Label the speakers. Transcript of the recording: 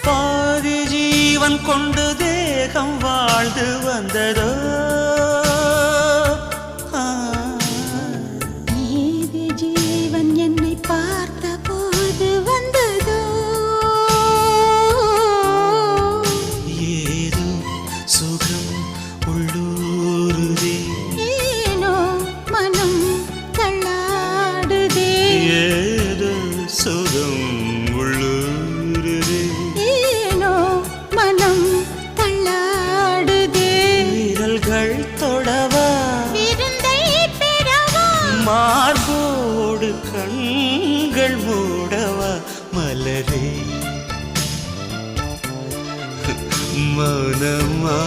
Speaker 1: பாதி ஜீவன் கொண்டு தேகம் வாழ்ந்து வந்ததோ
Speaker 2: மீதி ஜீவன் என்னை பார்த்த போது வந்ததோ
Speaker 1: ஏதோ சுகம் உள்ளூருதே
Speaker 2: ஏனோ மனம் தள்ளாடுதே
Speaker 1: ஏதோ சுகம் உள்ளூருதே
Speaker 2: ஏனோ மனம் தள்ளாடுதே
Speaker 1: விரல்கள் தொடவா
Speaker 2: விருந்தை பெறவா
Speaker 1: மார்போடு கண்கள் மூடவா மலரே மௌனமா